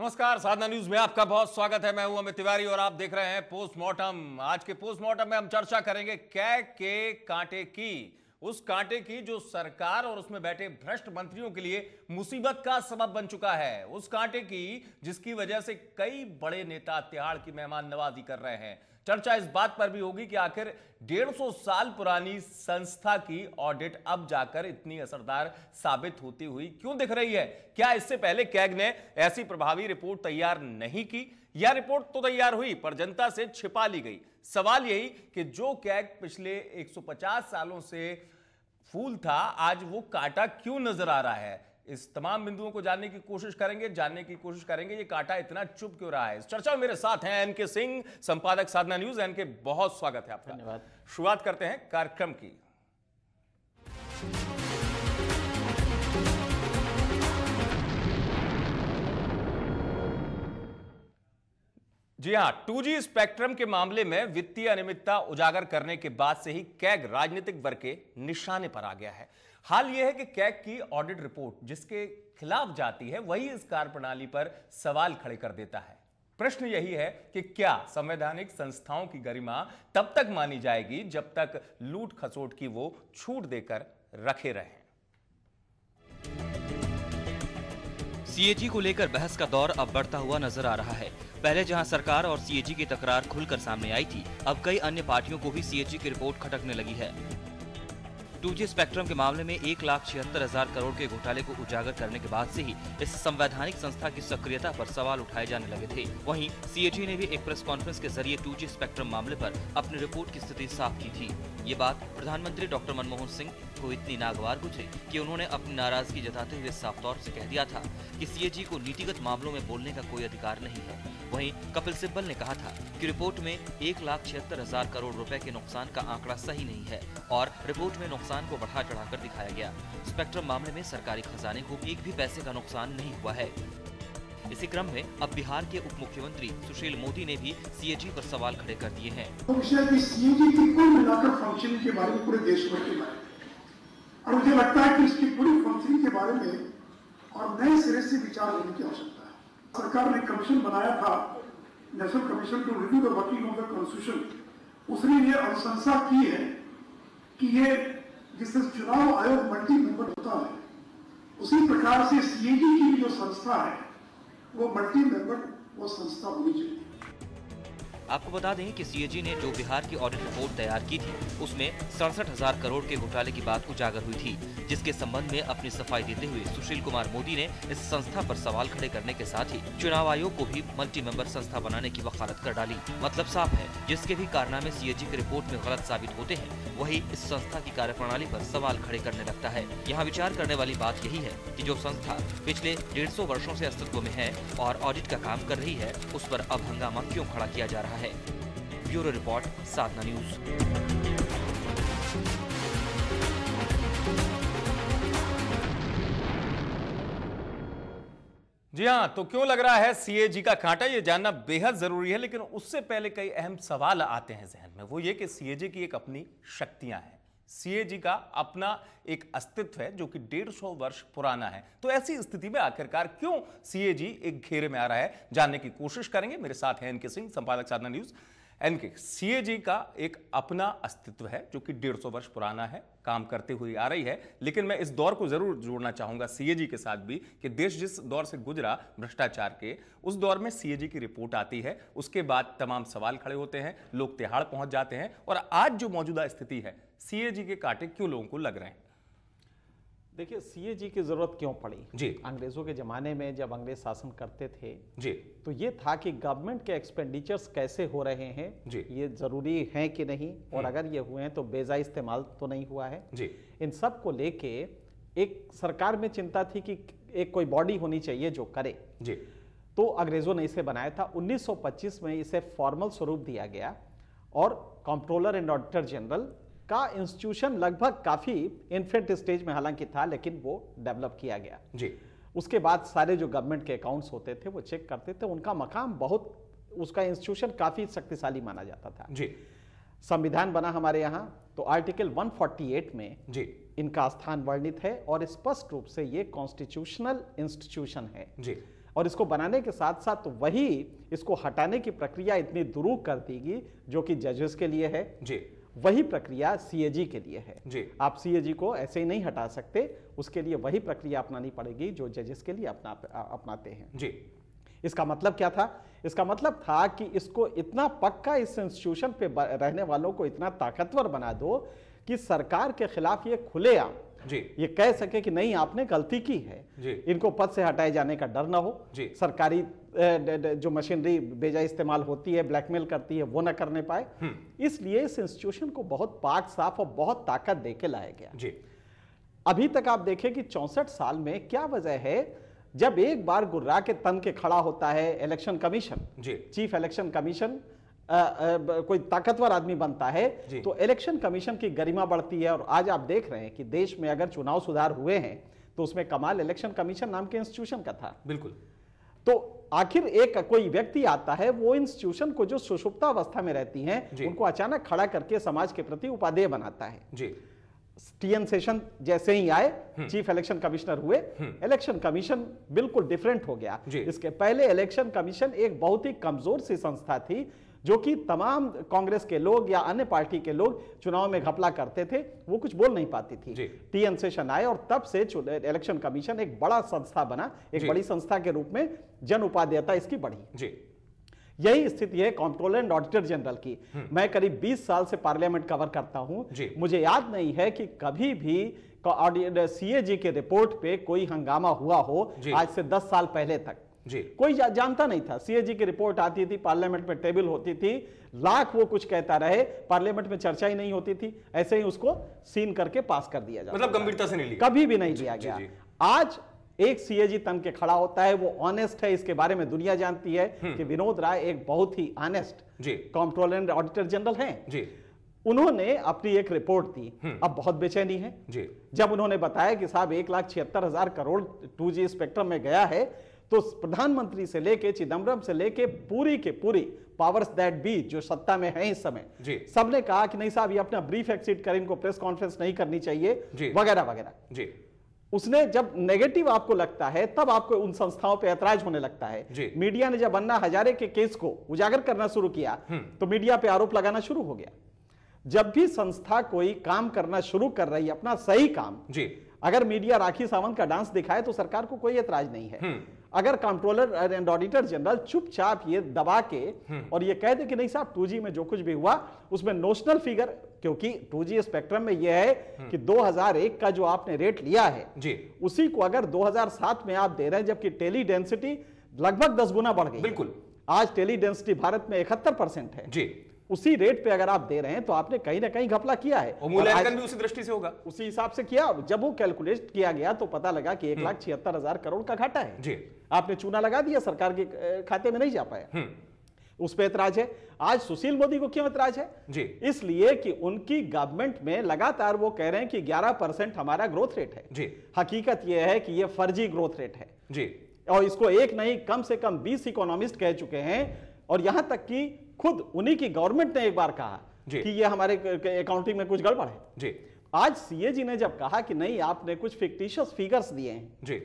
नमस्कार, साधना न्यूज में आपका बहुत स्वागत है। मैं हूं अमित तिवारी और आप देख रहे हैं पोस्टमार्टम। आज के पोस्टमार्टम में हम चर्चा करेंगे कैग के कांटे की, उस कांटे की जो सरकार और उसमें बैठे भ्रष्ट मंत्रियों के लिए मुसीबत का सबब बन चुका है, उस कांटे की जिसकी वजह से कई बड़े नेता तिहाड़ की मेहमान नवाजी कर रहे हैं। चर्चा इस बात पर भी होगी कि आखिर 150 साल पुरानी संस्था की ऑडिट अब जाकर इतनी असरदार साबित होती हुई क्यों दिख रही है। क्या इससे पहले कैग ने ऐसी प्रभावी रिपोर्ट तैयार नहीं की, या रिपोर्ट तो तैयार हुई पर जनता से छिपा ली गई। सवाल यही कि जो कैग पिछले 150 सालों से फूल था, आज वो कांटा क्यों नजर आ रहा है। इस तमाम बिंदुओं को जानने की कोशिश करेंगे, ये कांटा इतना चुप क्यों रहा है। इस चर्चा में मेरे साथ हैं एनके सिंह, संपादक साधना न्यूज। एनके, बहुत स्वागत है आपका। धन्यवाद। शुरुआत करते हैं कार्यक्रम की। जी हां, 2G स्पेक्ट्रम के मामले में वित्तीय अनियमितता उजागर करने के बाद से ही कैग राजनीतिक वर्ग के निशाने पर आ गया है। हाल यह है कि कैग की ऑडिट रिपोर्ट जिसके खिलाफ जाती है वही इस कार्यप्रणाली पर सवाल खड़े कर देता है। प्रश्न यही है कि क्या संवैधानिक संस्थाओं की गरिमा तब तक मानी जाएगी जब तक लूट खसोट की वो छूट देकर रखे रहें। सीएजी को लेकर बहस का दौर अब बढ़ता हुआ नजर आ रहा है। पहले जहां सरकार और सीएजी की तकरार खुलकर सामने आई थी, अब कई अन्य पार्टियों को भी सीएजी की रिपोर्ट खटकने लगी है। 2G स्पेक्ट्रम के मामले में 1,76,000 करोड़ के घोटाले को उजागर करने के बाद से ही इस संवैधानिक संस्था की सक्रियता पर सवाल उठाए जाने लगे थे। वहीं सीएजी ने भी एक प्रेस कॉन्फ्रेंस के जरिए 2G स्पेक्ट्रम मामले पर अपनी रिपोर्ट की स्थिति साफ की थी। ये बात प्रधानमंत्री डॉक्टर मनमोहन सिंह को इतनी नागवार गुजरी कि उन्होंने अपनी नाराजगी जताते हुए साफ तौर से कह दिया था कि सीएजी को नीतिगत मामलों में बोलने का कोई अधिकार नहीं है। वहीं कपिल सिब्बल ने कहा था कि रिपोर्ट में 1,76,000 करोड़ रुपए के नुकसान का आंकड़ा सही नहीं है और रिपोर्ट में नुकसान को बढ़ा चढ़ाकर दिखाया गया। स्पेक्ट्रम मामले में सरकारी खजाने को एक भी पैसे का नुकसान नहीं हुआ है। इसी क्रम में अब बिहार के उप मुख्यमंत्री सुशील मोदी ने भी सीएजी पर सवाल खड़े कर दिए हैं। सीएजी की कुल मिलाकर फंक्शनिंग के बारे में पूरे देश भर के बारे में, और मुझे लगता है कि इसकी पूरी फंक्शनिंग के बारे में और नए सिरे से विचार होने की आवश्यकता है। सरकार ने कमीशन बनाया था, national commission to review the working of the constitution. उसने ये अनुशंसा की है कि ये जिससे चुनाव आयोग मल्टी मेंबर होता है, उसी प्रकार से सीएजी की जो संस्था है वो मल्टी मेंबर वो संस्था होनी चाहिए। आपको बता दें कि सीएजी ने जो बिहार की ऑडिट रिपोर्ट तैयार की थी उसमें 67,000 करोड़ के घोटाले की बात उजागर हुई थी, जिसके संबंध में अपनी सफाई देते हुए सुशील कुमार मोदी ने इस संस्था पर सवाल खड़े करने के साथ ही चुनाव आयोग को भी मल्टी मेंबर संस्था बनाने की वकालत कर डाली। मतलब साफ है, जिसके भी कारनामे सीएजी की रिपोर्ट में गलत साबित होते हैं वही इस संस्था की कार्यप्रणाली पर सवाल खड़े करने लगता है। यहाँ विचार करने वाली बात यही है कि जो संस्था पिछले 150 वर्षों से अस्तित्व में है और ऑडिट का काम कर रही है, उस पर अब हंगामा क्यों खड़ा किया जा रहा है। ब्यूरो रिपोर्ट, साधना न्यूज। जी हां, तो क्यों लग रहा है सीएजी का कांटा, ये जानना बेहद जरूरी है। लेकिन उससे पहले कई अहम सवाल आते हैं जहन में। वो ये कि सीएजी की एक अपनी शक्तियां हैं, सीएजी का अपना एक अस्तित्व है जो कि 150 वर्ष पुराना है। तो ऐसी स्थिति में आखिरकार क्यों सीएजी एक घेरे में आ रहा है, जानने की कोशिश करेंगे। मेरे साथ हैं एनके सिंह, संपादक साधना न्यूज। एनके, सीएजी का एक अपना अस्तित्व है जो कि 150 वर्ष पुराना है, काम करते हुए आ रही है। लेकिन मैं इस दौर को जरूर जोड़ना चाहूंगा सीएजी के साथ भी कि देश जिस दौर से गुजरा भ्रष्टाचार के, उस दौर में सीएजी की रिपोर्ट आती है, उसके बाद तमाम सवाल खड़े होते हैं, लोग तिहाड़ पहुंच जाते हैं। और आज जो मौजूदा स्थिति है, सीएजी के कांटे क्यों लोगों को लग रहे हैं। देखिए, सीएजी की जरूरत क्यों पड़ी जी। अंग्रेजों के जमाने में जब अंग्रेज शासन करते थे जी, तो ये था कि गवर्नमेंट के एक्सपेंडिचर्स कैसे हो रहे हैं जी, ये जरूरी है कि नहीं, और अगर ये हुए हैं तो बेजा इस्तेमाल तो नहीं हुआ है जी। इन सब को लेके एक सरकार में चिंता थी कि एक कोई बॉडी होनी चाहिए जो करे जी। तो अंग्रेजों ने इसे बनाया था। 1925 में इसे फॉर्मल स्वरूप दिया गया और कंट्रोलर एंड ऑडिटर जनरल का इंस्टीट्यूशन लगभग काफी इन्फेंट स्टेज में हालांकि था, लेकिन वो डेवलप किया गया जी। उसके बाद सारे जो गवर्नमेंट के अकाउंट्स होते थे वो चेक करते थे। उनका मकाम बहुत, उसका इंस्टीट्यूशन काफी शक्तिशाली माना जाता था जी। संविधान बना हमारे यहाँ तो आर्टिकल 148 में जी इनका स्थान वर्णित है और स्पष्ट रूप से ये कॉन्स्टिट्यूशनल इंस्टीट्यूशन है। जी। और इसको बनाने के साथ साथ वही इसको हटाने की प्रक्रिया इतनी दुरूह कर देगी जो कि जजेस के लिए है जी, वही प्रक्रिया सीएजी के लिए है जी। आप सीएजी को ऐसे ही नहीं हटा सकते, उसके लिए वही प्रक्रिया अपनानी पड़ेगी जो जजेस के लिए अपनाते हैं जी। इसका मतलब क्या था? इसका मतलब था कि इसको इतना पक्का इस इंस्टीट्यूशन पे रहने वालों को इतना ताकतवर बना दो कि सरकार के खिलाफ ये खुलेआम जी, ये कह सके कि नहीं आपने गलती की है जी। इनको पद से हटाए जाने का डर ना हो जी। सरकारी जो मशीनरी बेजा इस्तेमाल होती है, ब्लैकमेल करती है, वो ना करने पाए। इसलिए इस इंस्टीट्यूशन को बहुत पाक साफ और बहुत ताकत देके लाया गया। जी। अभी तक आप देखें कि 64 साल में क्या वजह है, जब एक बार गुर्रा के तन के खड़ा होता है इलेक्शन कमीशन, जी। चीफ इलेक्शन कमीशन, कोई ताकतवर आदमी बनता है तो इलेक्शन कमीशन की गरिमा बढ़ती है। और आज आप देख रहे हैं कि देश में अगर चुनाव सुधार हुए हैं तो उसमें कमाल इलेक्शन कमीशन नाम के इंस्टीट्यूशन का था। बिल्कुल। तो आखिर एक कोई व्यक्ति आता है, वो इंस्टीट्यूशन को जो सुषुप्ता अवस्था में रहती हैं उनको अचानक खड़ा करके समाज के प्रति उपादेय बनाता है। जी। टीएन सेशन जैसे ही आए, चीफ इलेक्शन कमिश्नर हुए, इलेक्शन कमीशन बिल्कुल डिफरेंट हो गया। इसके पहले इलेक्शन कमीशन एक बहुत ही कमजोर सी संस्था थी जो कि तमाम कांग्रेस के लोग या अन्य पार्टी के लोग चुनाव में घपला करते थे, वो कुछ बोल नहीं पाती थी। टीएन सेशन आए और तब से इलेक्शन कमीशन एक बड़ा संस्था बना, एक बड़ी संस्था के रूप में जन उपादेयता इसकी बढ़ी। जी। यही स्थिति है कंट्रोलर एंड ऑडिटर जनरल की। मैं करीब 20 साल से पार्लियामेंट कवर करता हूं, मुझे याद नहीं है कि कभी भी सीएजी के रिपोर्ट पे कोई हंगामा हुआ हो आज से 10 साल पहले तक। कोई जानता नहीं था। सीएजी की रिपोर्ट आती थी, पार्लियामेंट में टेबल होती थी, लाख वो कुछ कहता रहे, पार्लियामेंट में चर्चा ही नहीं होती थी, ऐसे ही उसको सीन करके पास कर दिया जाता, मतलब गंभीरता से नहीं लिया, कभी भी नहीं लिया गया। आज एक सीएजी तन के खड़ा होता है, वो ऑनेस्ट है, इसके बारे में दुनिया जानती है कि विनोद राय एक बहुत ही honest controller and auditor general हैं। उन्होंने अपनी एक रिपोर्ट दी। अब बहुत बेचैनी है जब उन्होंने बताया कि साहब 1,76,000 करोड़ 2G स्पेक्ट्रम में गया है, तो प्रधानमंत्री से लेके चिदम्बरम से लेके पूरी के पूरी पावर्स दैट बी जो सत्ता में है इस समय, सबने कहा कि नहीं साहब ये अपना ब्रीफ एक्सिट करें, इनको प्रेस कॉन्फ्रेंस नहीं करनी चाहिए वगैरह वगैरह। उसने जब नेगेटिव आपको लगता है तब आपको उन संस्थाओं पे ऐतराज होने लगता है। मीडिया ने जब अन्ना हजारे के केस को उजागर करना शुरू किया तो मीडिया पे आरोप लगाना शुरू हो गया। जब भी संस्था कोई काम करना शुरू कर रही है, अपना सही काम, अगर मीडिया राखी सावंत का डांस दिखाए तो सरकार को कोई ऐतराज नहीं है। अगर कंट्रोलर एंड ऑडिटर जनरल चुपचाप ये दबा के और ये कह दे कि नहीं साहब 2G में जो कुछ भी हुआ उसमें नोशनल फिगर, क्योंकि 2G स्पेक्ट्रम में यह है कि 2001 का जो आपने रेट लिया है उसी को अगर 2007 में आप दे रहे हैं, जबकि टेली डेंसिटी लगभग 10 गुना बढ़ गई। बिल्कुल। आज टेली डेंसिटी भारत में 71% है। उसी रेट पे अगर आप दे रहे हैं तो आपने कहीं ना कहीं घपला किया है। और मूल्यांकन भी उसी दृष्टि से होगा, उसी हिसाब से किया। जब वो कैलकुलेट किया गया तो पता लगा कि 1,76,000 करोड़ का घाटा है। आपने चूना लगा दिया, सरकार के खाते में नहीं जा पाया, उस पर ऐतराज है। आज सुशील मोदी को क्यों ऐतराज है? इसलिए कि उनकी गवर्नमेंट में लगातार वो कह रहे हैं कि 11% हमारा ग्रोथ रेट है। हकीकत यह है कि यह फर्जी ग्रोथ रेट है और इसको एक नहीं कम से कम 20 इकोनॉमिस्ट कह चुके हैं। और यहां तक कि खुद उन्हीं की गवर्नमेंट ने एक बार कहा कि ये हमारे अकाउंटिंग में कुछ गड़बड़ है। आज सीएजी ने जब कहा कि नहीं आपने कुछ फिक्टिशियस फिगर्स दिए हैं,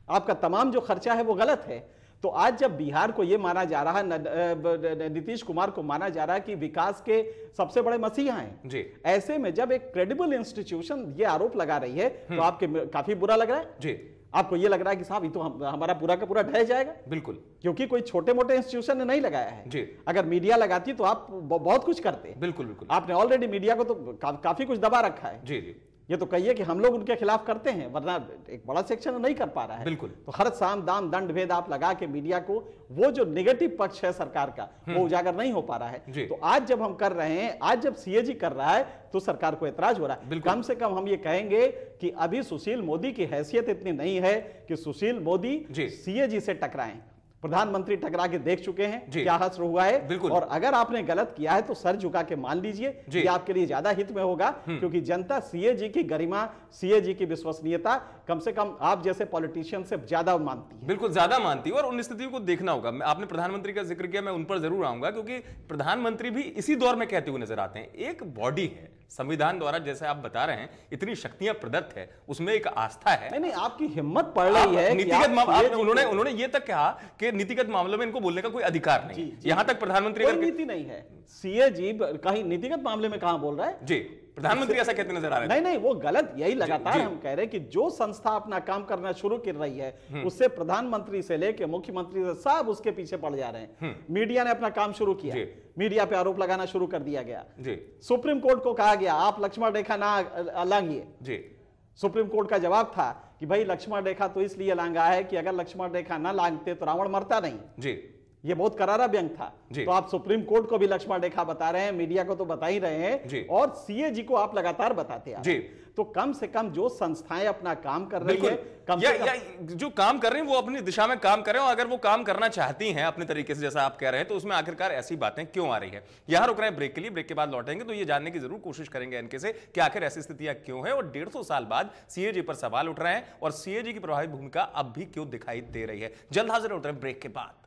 आपका तमाम जो खर्चा है वो गलत है, तो आज जब बिहार को ये माना जा रहा है, नीतीश कुमार को माना जा रहा है कि विकास के सबसे बड़े मसीहा हैं, ऐसे में जब एक क्रेडिबल इंस्टीट्यूशन ये आरोप लगा रही है तो आपके काफी बुरा लग रहा है। आपको ये लग रहा है कि साहब ये तो हमारा पूरा का पूरा ढह जाएगा। बिल्कुल, क्योंकि कोई छोटे मोटे इंस्टीट्यूशन ने नहीं लगाया है। अगर मीडिया लगाती तो आप बहुत कुछ करते। बिल्कुल बिल्कुल, आपने ऑलरेडी मीडिया को तो काफी कुछ दबा रखा है। ये तो कहिए कि हम लोग उनके खिलाफ करते हैं, वरना एक बड़ा सेक्शन नहीं कर पा रहा है। बिल्कुल, तो हर साम दाम दंड भेद आप लगा के मीडिया को वो जो नेगेटिव पक्ष है सरकार का वो उजागर नहीं हो पा रहा है। तो आज जब हम कर रहे हैं, आज जब सीएजी कर रहा है तो सरकार को ऐतराज हो रहा है। कम से कम हम ये कहेंगे कि अभी सुशील मोदी की हैसियत इतनी नहीं है कि सुशील मोदी सीएजी से टकराएं। प्रधानमंत्री टकरा के देख चुके हैं क्या हश्र हुआ है। और अगर आपने गलत किया है तो सर झुका के मान लीजिए, ये आपके लिए ज्यादा हित में होगा, क्योंकि जनता सीएजी की गरिमा, सीएजी की विश्वसनीयता कम से कम आप जैसे पॉलिटिशियन से ज्यादा मानती है। बिल्कुल ज्यादा मानती है, और उन स्थितियों को देखना होगा। आपने प्रधानमंत्री का जिक्र किया, मैं उन पर जरूर आऊंगा, क्योंकि प्रधानमंत्री भी इसी दौर में कहते हुए नजर आते हैं एक बॉडी है संविधान द्वारा जैसे आप बता रहे हैं इतनी शक्तियां प्रदत्त है, उसमें एक आस्था है। नहीं नहीं, आपकी हिम्मत पड़ रही है। नीतिगत उन्होंने ये तक कहा कि नीतिगत मामलों में इनको बोलने का कोई अधिकार नहीं। यहां तक प्रधानमंत्री कोई नीति नहीं है। सीएजी कहीं नीतिगत मामले में कहां बोल रहा है? जी, प्रधानमंत्री ऐसा कहते नजर आ रहे हैं। नहीं, वो गलत। यही लगातार हम कह रहे हैं कि जो संस्था अपना काम करना शुरू कर रही है उससे प्रधानमंत्री से लेकर मुख्यमंत्री से सब उसके पीछे पड़ जा रहे हैं। मीडिया ने अपना काम शुरू किया, मीडिया पे आरोप लगाना शुरू कर दिया गया। सुप्रीम कोर्ट को कहा गया आप लक्ष्मण रेखा ना लांघिए। सुप्रीम कोर्ट का जवाब था कि भाई लक्ष्मण रेखा तो इसलिए लांघा है कि अगर लक्ष्मण रेखा ना लांघते तो रावण मरता नहीं। ये बहुत करारा व्यंग था। तो आप सुप्रीम कोर्ट को भी लक्ष्मण रेखा बता रहे हैं, मीडिया को तो बता ही रहे हैं, और सीएजी को आप लगातार बताते हैं। तो कम से कम जो संस्थाएं अपना काम कर रही है, जो काम कर रही हैं वो अपनी दिशा में काम कर रहे हैं, और अगर वो काम करना चाहती हैं अपने तरीके से जैसा आप कह रहे हैं, तो उसमें आखिरकार ऐसी बातें क्यों आ रही है। यहां रुक रहे हैं ब्रेक के लिए, ब्रेक के बाद लौटेंगे तो ये जानने की जरूर कोशिश करेंगे इनके से कि आखिर ऐसी स्थितियां क्यों है, और 150 साल बाद सीएजी पर सवाल उठ रहे हैं, और सीएजी की प्रभावी भूमिका अब भी क्यों दिखाई दे रही है। जल्द हाजिर होते हैं ब्रेक के बाद।